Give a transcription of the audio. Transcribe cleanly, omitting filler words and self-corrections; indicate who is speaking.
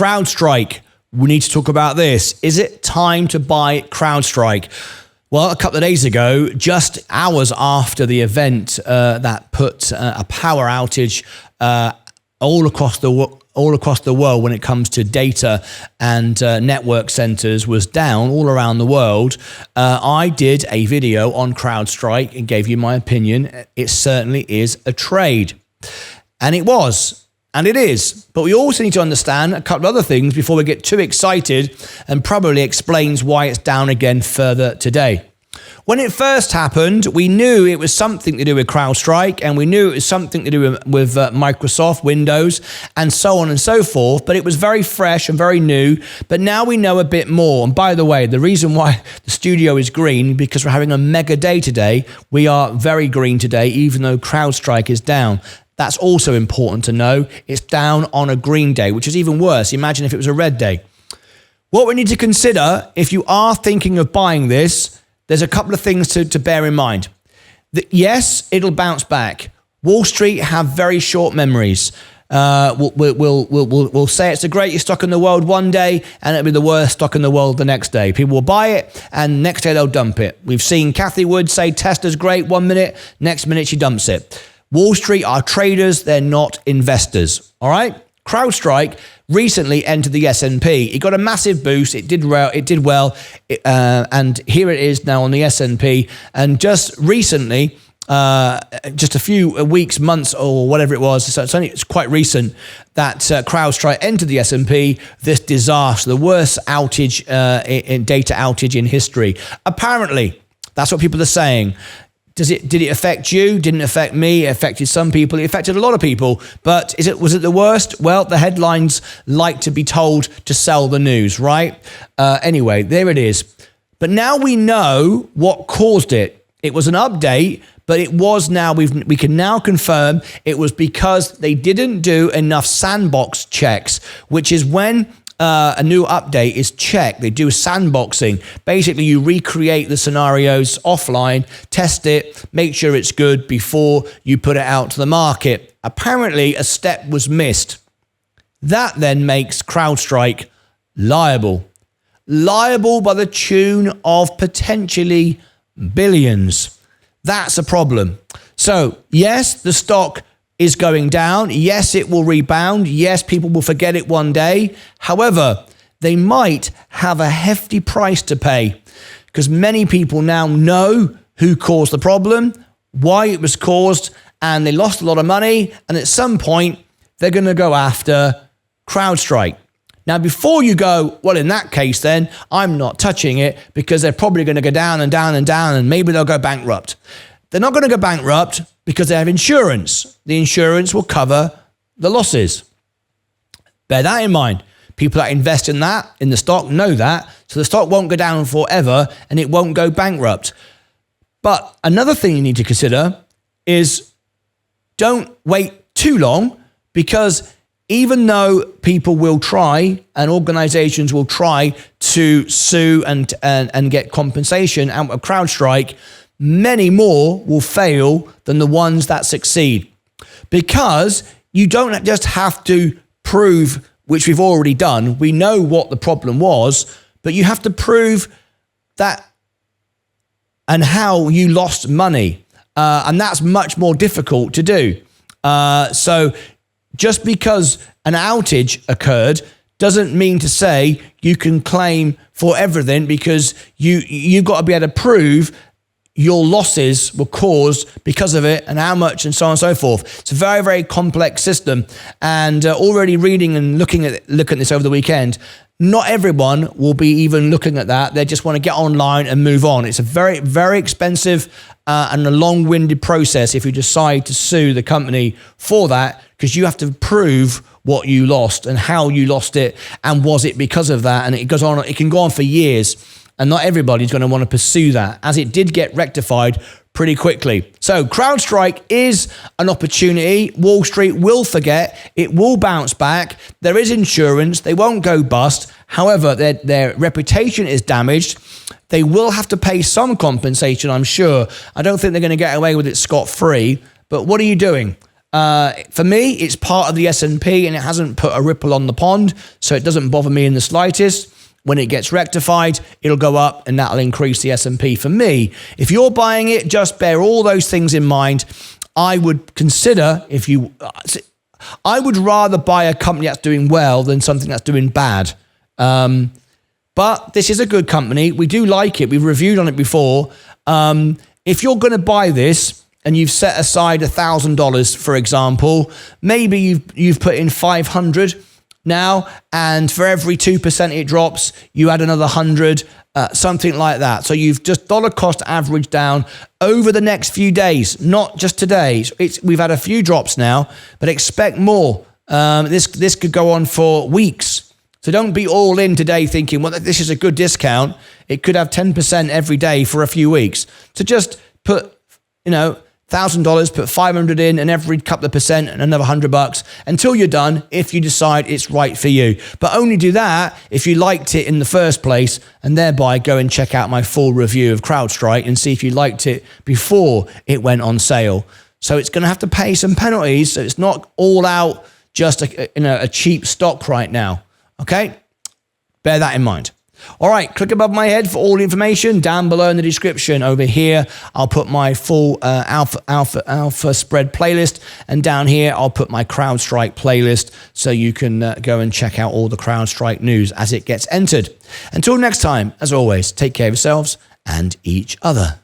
Speaker 1: CrowdStrike. We need to talk about this. Is it time to buy CrowdStrike? Well, a couple of days ago, just hours after the event that put a power outage all across the world when it comes to data and network centers was down all around the world, I did a video on CrowdStrike and gave you my opinion. It certainly is a trade. And it was. And it is. But we also need to understand a couple of other things before we get too excited, and probably explains why it's down again further today. When it first happened, we knew it was something to do with CrowdStrike, and we knew it was something to do with Microsoft, Windows, and so on and so forth. But it was very fresh and very new. But now we know a bit more. And by the way, the reason why the studio is green, because we're having a mega day today. We are very green today, even though CrowdStrike is down. That's also important to know. It's down on a green day, which is even worse. Imagine if it was a red day. What we need to consider, if you are thinking of buying this, there's a couple of things to bear in mind. Yes, it'll bounce back. Wall Street have very short memories. We'll say it's the greatest stock in the world one day, and it'll be the worst stock in the world the next day. People will buy it, and next day they'll dump it. We've seen Cathie Wood say Tesla's great 1 minute, next minute she dumps it. Wall Street are traders, they're not investors, all right? CrowdStrike recently entered the S&P. It got a massive boost, it did well, and here it is now on the S&P. And just recently, just a few weeks, months, or whatever it was, so it's quite recent, that CrowdStrike entered the S&P, this disaster, the worst outage, in data outage in history. Apparently, that's what people are saying. Did it affect you? Didn't affect me. It affected some people. It affected a lot of people. But was it the worst? Well, the headlines like to be told to sell the news, right? Anyway, there it is. But now we know what caused it. It was an update, but it was now, we can now confirm it was because they didn't do enough sandbox checks, which is when a new update is checked. They do sandboxing. Basically, you recreate the scenarios offline, test it, make sure it's good before you put it out to the market. Apparently, a step was missed. That then makes CrowdStrike liable. Liable by the tune of potentially billions. That's a problem. So, yes, the stock is going down. Yes, it will rebound. Yes, people will forget it one day. However, they might have a hefty price to pay because many people now know who caused the problem, why it was caused, and they lost a lot of money. And at some point, they're going to go after CrowdStrike. Now, before you go, well, in that case, then I'm not touching it because they're probably going to go down and down and down, and maybe they'll go bankrupt. They're not going to go bankrupt because they have insurance. The insurance will cover the losses. Bear that in mind. People that invest in the stock, know that. So the stock won't go down forever and it won't go bankrupt. But another thing you need to consider is don't wait too long, because even though people will try and organizations will try to sue and get compensation out of CrowdStrike, many more will fail than the ones that succeed, because you don't just have to prove, which we've already done. We know what the problem was, but you have to prove that and how you lost money. And that's much more difficult to do. So just because an outage occurred doesn't mean to say you can claim for everything, because you've got to be able to prove your losses were caused because of it and how much and so on and so forth. It's a very, very complex system. And already reading and looking at this over the weekend, not everyone will be even looking at that. They just want to get online and move on. It's a very, very expensive and a long-winded process if you decide to sue the company for that, because you have to prove what you lost and how you lost it, and was it because of that? And it goes on. It can go on for years. And not everybody's going to want to pursue that, as it did get rectified pretty quickly. So CrowdStrike is an opportunity. Wall Street will forget. It will bounce back. There is insurance. They won't go bust. However, their reputation is damaged. They will have to pay some compensation, I'm sure. I don't think they're going to get away with it scot-free. But what are you doing? For me, it's part of the S&P and it hasn't put a ripple on the pond, so it doesn't bother me in the slightest. When it gets rectified, it'll go up and that'll increase the S&P. For me, if you're buying it, just bear all those things in mind. I would consider, I would rather buy a company that's doing well than something that's doing bad. But this is a good company. We do like it. We've reviewed on it before. If you're going to buy this and you've set aside $1,000, for example, maybe you've put in 500 now, and for every 2% it drops, you add another 100, something like that. So you've just dollar cost average down over the next few days, not just today. We've had a few drops now, but expect more. This could go on for weeks. So don't be all in today thinking, well, this is a good discount. It could have 10% every day for a few weeks. So just put, $1,000, put 500 in, and every couple of percent and another $100 until you're done, if you decide it's right for you. But only do that if you liked it in the first place, and thereby go and check out my full review of CrowdStrike and see if you liked it before it went on sale. So it's going to have to pay some penalties, so it's not all out just a cheap stock right now. Okay? Bear that in mind. All right, click above my head for all the information. Down below in the description over here, I'll put my full alpha spread playlist. And down here, I'll put my CrowdStrike playlist so you can go and check out all the CrowdStrike news as it gets entered. Until next time, as always, take care of yourselves and each other.